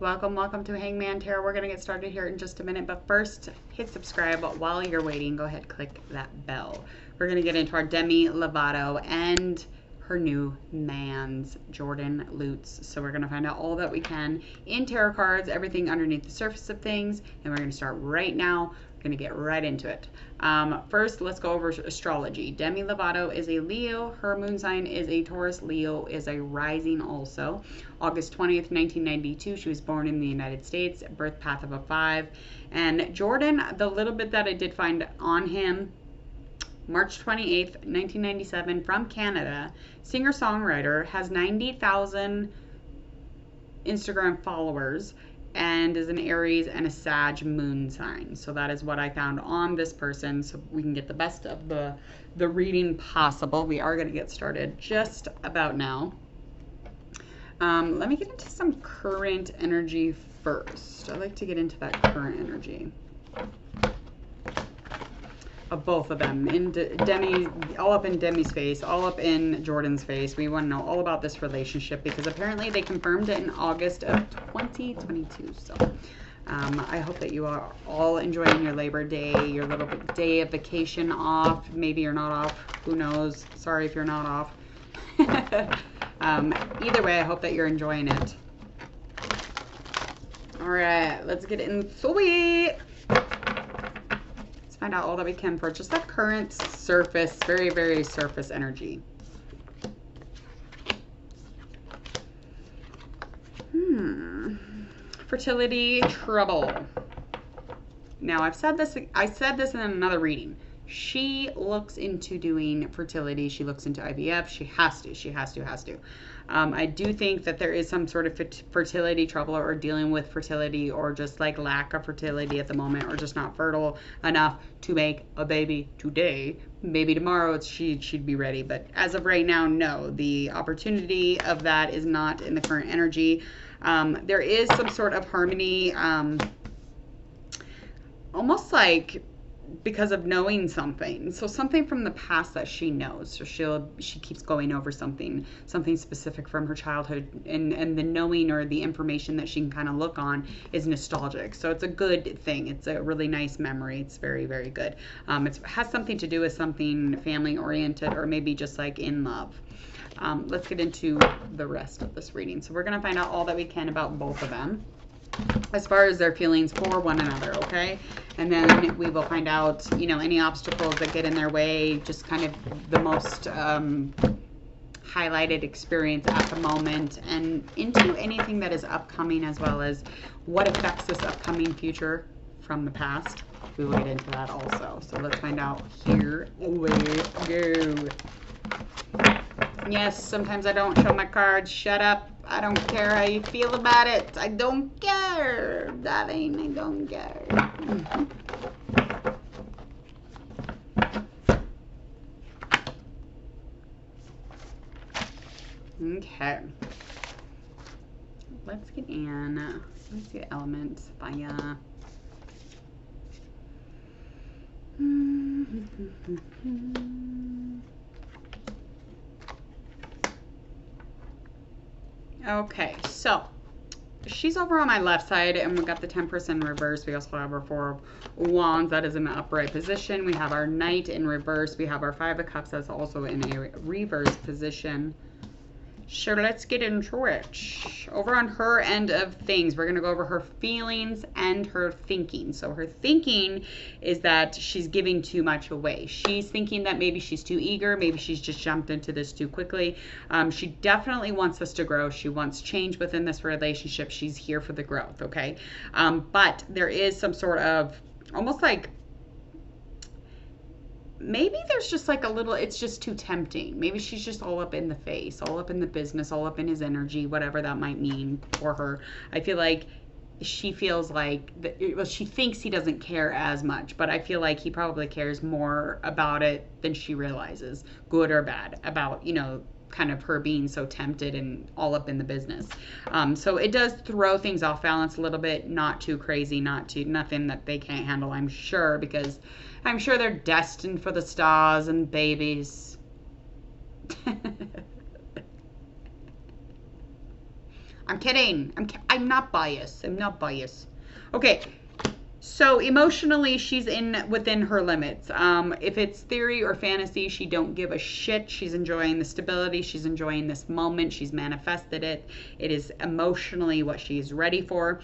Welcome, welcome to Hangman Tarot. We're going to get started here in just a minute, but first, hit subscribe. While you're waiting, go ahead, click that bell. We're going to get into our Demi Lovato and her new man's Jordan Lutz. So we're going to find out all that we can in tarot cards, everything underneath the surface of things, and we're going to start right now. We're going to get right into it. First, let's go over astrology. Demi Lovato is a Leo. Her moon sign is a Taurus. Leo is a rising also. August 20th, 1992. She was born in the United States. Birth path of a 5. And Jordan, the little bit that I did find on him, March 28th, 1997, from Canada, singer-songwriter, has 90,000 Instagram followers, and is an Aries and a Sag moon sign. So that is what I found on this person, so we can get the best of the reading possible. We are going to get started just about now. Let me get into some current energy first. I like to get into that current energy of both of them, in Demi, all up in Demi's face, all up in Jordan's face. We want to know all about this relationship because apparently they confirmed it in August of 2022. So I hope that you are all enjoying your Labor Day, your little day of vacation off. Maybe you're not off. Who knows? Sorry if you're not off. Either way, I hope that you're enjoying it. All right, let's get into it. Find out all that we can for just that current surface, very, very surface energy. Fertility trouble. Now, I said this in another reading. She looks into doing fertility. She looks into IVF. She has to. I do think that there is some sort of fertility trouble, or dealing with fertility, or just like lack of fertility at the moment, or just not fertile enough to make a baby today. Maybe tomorrow she'd be ready, but as of right now, no. The opportunity of that is not in the current energy. There is some sort of harmony, almost like because of knowing something. So something from the past that she knows. So she keeps going over something specific from her childhood, and the knowing or the information that she can kind of look on is nostalgic. So it's a good thing. It's a really nice memory. It's very, very good. It has something to do with something family oriented, or maybe just like in love. Let's get into the rest of this reading. So we're going to find out all that we can about both of them, as far as their feelings for one another, okay? And then we will find out, you know, any obstacles that get in their way, just kind of the most highlighted experience at the moment, and into anything that is upcoming, as well as what affects this upcoming future from the past. We will get into that also. So let's find out. Here we go. Yes, sometimes I don't show my cards. Shut up. I don't care how you feel about it. I don't care, darling. I don't care. Okay. Let's get in. Let's get elements. Fire. Okay, so she's over on my left side, and we've got the Temperance in reverse. We also have our Four of Wands that is in the upright position. We have our Knight in reverse. We have our Five of Cups that's also in a reverse position. So let's get into it. Over on her end of things, we're going to go over her feelings and her thinking. So her thinking is that she's giving too much away. She's thinking that maybe she's too eager. Maybe she's just jumped into this too quickly. She definitely wants us to grow. She wants change within this relationship. She's here for the growth, okay? But there is some sort of almost like, maybe there's just like a little, it's just too tempting. Maybe she's just all up in the face, all up in the business, all up in his energy, whatever that might mean for her. I feel like she feels like, well, she thinks he doesn't care as much, but I feel like he probably cares more about it than she realizes, good or bad, about, you know, kind of her being so tempted and all up in the business. So it does throw things off balance a little bit, not too crazy, nothing that they can't handle, I'm sure, because I'm sure they're destined for the stars and babies. I'm kidding. I'm not biased. I'm not biased. Okay. So emotionally, she's within her limits. If it's theory or fantasy, she don't give a shit. She's enjoying the stability. She's enjoying this moment. She's manifested it. It is emotionally what she's ready for.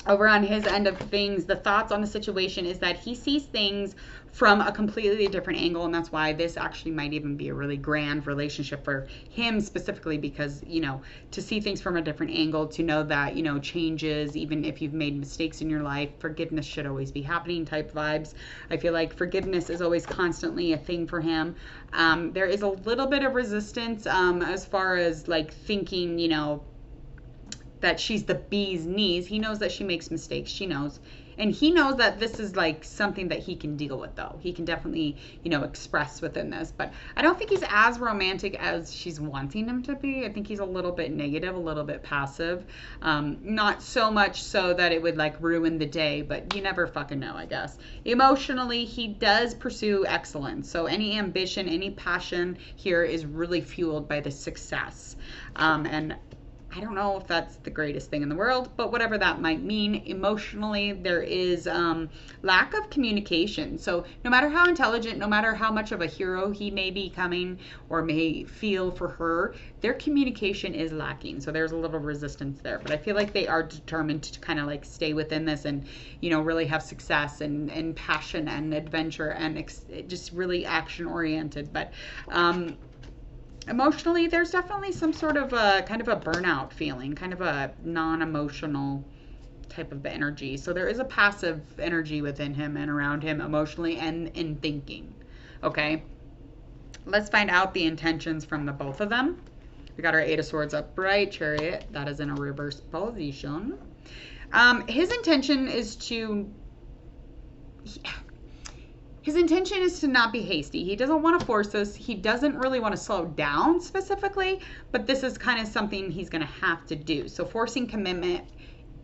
Over on his end of things, the thoughts on the situation is that he sees things from a completely different angle, and that's why this actually might even be a really grand relationship for him specifically, because, you know, to see things from a different angle, to know that, you know, changes, even if you've made mistakes in your life, forgiveness should always be happening type vibes. I feel like forgiveness is always constantly a thing for him. There is a little bit of resistance as far as like thinking, you know, that she's the bee's knees. He knows that she makes mistakes. She knows. And he knows that this is like something that he can deal with, though. He can definitely, you know, express within this. But I don't think he's as romantic as she's wanting him to be. I think he's a little bit negative, a little bit passive. Not so much so that it would like ruin the day, but you never fucking know, I guess. Emotionally, he does pursue excellence. So any ambition, any passion here is really fueled by the success. And I don't know if that's the greatest thing in the world, but whatever that might mean, emotionally, there is lack of communication. So no matter how intelligent, no matter how much of a hero he may be coming or may feel for her, their communication is lacking. So there's a little resistance there. But I feel like they are determined to kind of like stay within this and, you know, really have success and passion and adventure and just really action oriented. But emotionally, there's definitely some sort of a kind of a burnout feeling, kind of a non-emotional type of energy. So there is a passive energy within him and around him emotionally and in thinking. Okay, let's find out the intentions from the both of them. We got our Eight of Swords upright, Chariot. That is in a reverse position. His intention is to... His intention is to not be hasty. He doesn't want to force this. He doesn't really want to slow down specifically, but this is kind of something he's going to have to do. So forcing commitment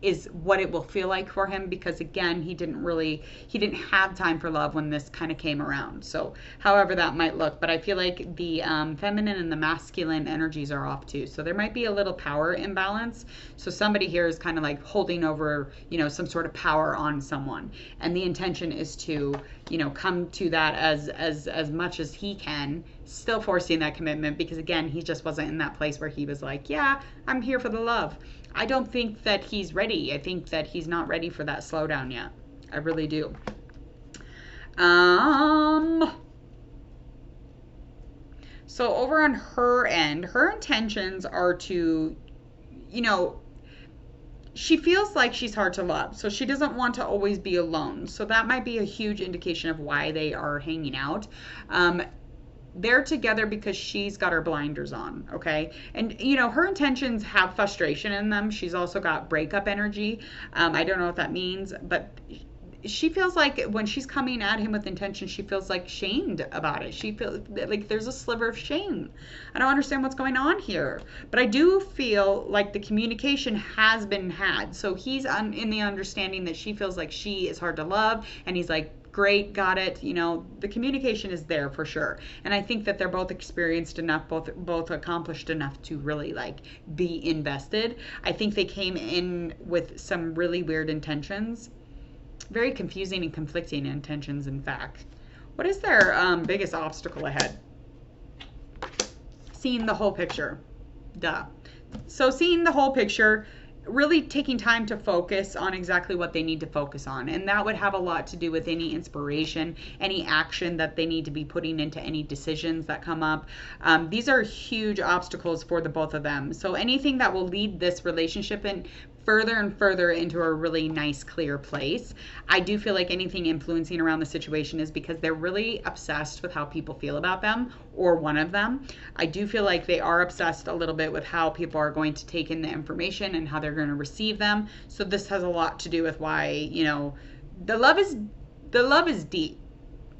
is what it will feel like for him, because again, he didn't have time for love when this kind of came around. So however that might look, but I feel like the feminine and the masculine energies are off too. So there might be a little power imbalance. So somebody here is kind of like holding over, you know, some sort of power on someone. And the intention is to, you know, come to that as much as he can, still forcing that commitment, because again, he just wasn't in that place where he was like, yeah, I'm here for the love. I don't think that he's ready. I think that he's not ready for that slowdown yet. I really do. So over on her end, her intentions are to, you know, she feels like she's hard to love. So she doesn't want to always be alone. So that might be a huge indication of why they are hanging out. They're together because she's got her blinders on, okay? And, you know, her intentions have frustration in them. She's also got breakup energy. I don't know what that means, but she feels like when she's coming at him with intention, she feels like shamed about it. She feels like there's a sliver of shame. I don't understand what's going on here. But I do feel like the communication has been had. So he's in the understanding that she feels like she is hard to love, and he's like, great, got it. You know, the communication is there for sure. And I think that they're both experienced enough, both accomplished enough to really like be invested. I think they came in with some really weird intentions. Very confusing and conflicting intentions, in fact. What is their biggest obstacle ahead? Seeing the whole picture. Duh. So seeing the whole picture, really taking time to focus on exactly what they need to focus on. And that would have a lot to do with any inspiration, any action that they need to be putting into any decisions that come up. These are huge obstacles for the both of them. So anything that will lead this relationship in further and further into a really nice, clear place. I do feel like anything influencing around the situation is because they're really obsessed with how people feel about them, or one of them. I do feel like they are obsessed a little bit with how people are going to take in the information and how they're going to receive them. So this has a lot to do with why, you know, the love is deep.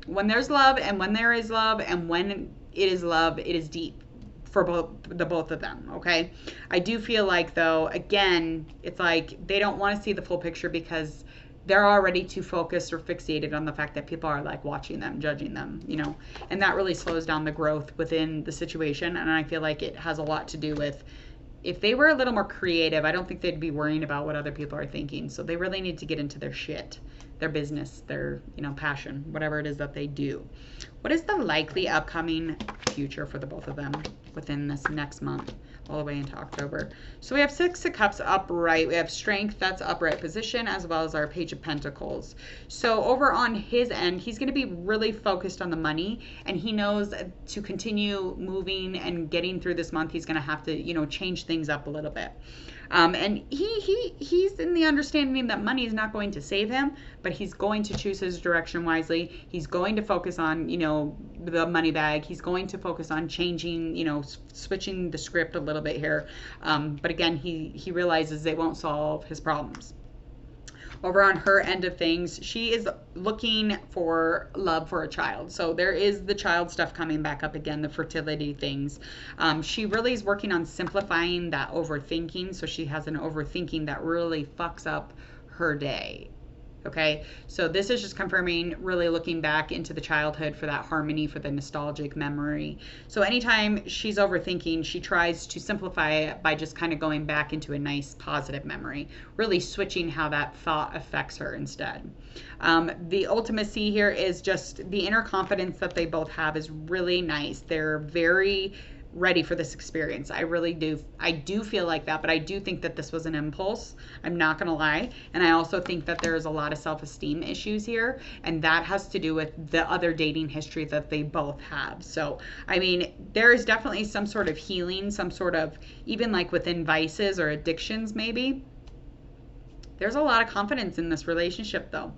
When there's love, and when there is love, and when it is love, it is deep for both of them, okay? I do feel like, though, again, it's like they don't want to see the full picture because they're already too focused or fixated on the fact that people are like watching them, judging them, you know, and that really slows down the growth within the situation. And I feel like it has a lot to do with if they were a little more creative, I don't think they'd be worrying about what other people are thinking. So they really need to get into their shit, their business, their, passion, whatever it is that they do. What is the likely upcoming future for the both of them within this next month, all the way into October? So we have Six of Cups upright. We have Strength, that's upright position, as well as our Page of Pentacles. So over on his end, he's going to be really focused on the money, and he knows to continue moving and getting through this month, he's going to have to, change things up a little bit. And he's in the understanding that money is not going to save him, but he's going to choose his direction wisely. He's going to focus on, the money bag. He's going to focus on changing, switching the script a little bit here. But again, he realizes it won't solve his problems. Over on her end of things, she is looking for love for a child. So there is the child stuff coming back up again, the fertility things. She really is working on simplifying that overthinking. So she has an overthinking that really fucks up her day. Okay, so this is just confirming, really looking back into the childhood for that harmony, for the nostalgic memory. So anytime she's overthinking, she tries to simplify it by just kind of going back into a nice positive memory, really switching how that thought affects her instead. The ultimacy here is just the inner confidence that they both have is really nice. They're very ready for this experience. I really do. I do feel like that, but I do think that this was an impulse. I'm not going to lie. And I also think that there's a lot of self-esteem issues here, and that has to do with the other dating history that they both have. So, I mean, there is definitely some sort of healing, some sort of, even like within vices or addictions maybe. There's a lot of confidence in this relationship though.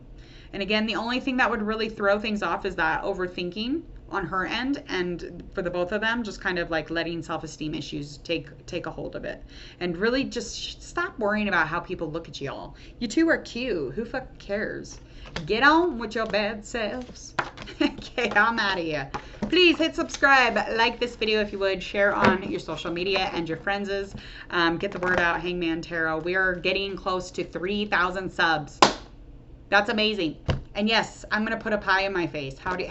And again, the only thing that would really throw things off is that overthinking on her end, and for the both of them, just kind of like letting self-esteem issues take a hold of it, and really just stop worrying about how people look at y'all. You two are cute. Who fuck cares? Get on with your bad selves. Okay, I'm out of here. Please hit subscribe, like this video if you would, share on your social media and your friends'. Get the word out, Hangman Tarot. We are getting close to 3,000 subs. That's amazing. And yes, I'm going to put a pie in my face. How do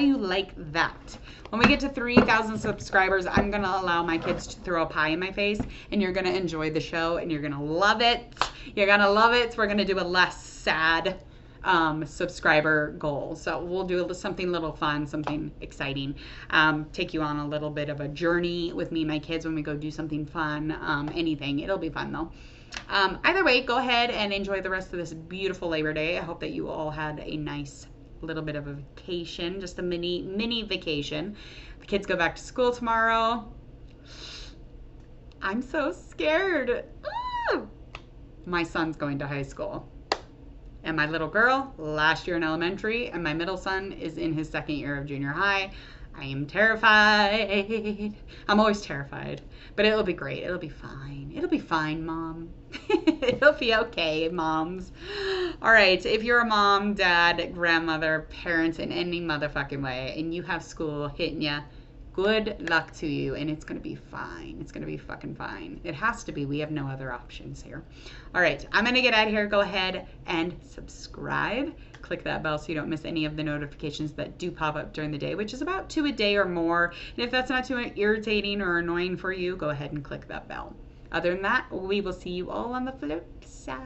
you like that? When we get to 3,000 subscribers, I'm going to allow my kids to throw a pie in my face, and you're going to enjoy the show, and you're going to love it. You're going to love it. So we're going to do a less sad subscriber goal. So we'll do something a little fun, something exciting. Take you on a little bit of a journey with me and my kids when we go do something fun. Anything. It'll be fun though. Either way, go ahead and enjoy the rest of this beautiful Labor Day. I hope that you all had a nice little bit of a vacation, just a mini vacation. The kids go back to school tomorrow. I'm so scared. Ah! My son's going to high school. And my little girl, last year in elementary, and my middle son is in his second year of junior high. I am terrified. I'm always terrified, but it'll be great. It'll be fine. It'll be fine, Mom. It'll be okay, moms. All right, if you're a mom, dad, grandmother, parent in any motherfucking way, and you have school hitting you, good luck to you, and it's going to be fine. It's going to be fucking fine. It has to be. We have no other options here. All right, I'm going to get out of here. Go ahead and subscribe. Click that bell so you don't miss any of the notifications that do pop up during the day, which is about 2 a day or more. And if that's not too irritating or annoying for you, go ahead and click that bell. Other than that, we will see you all on the flip side.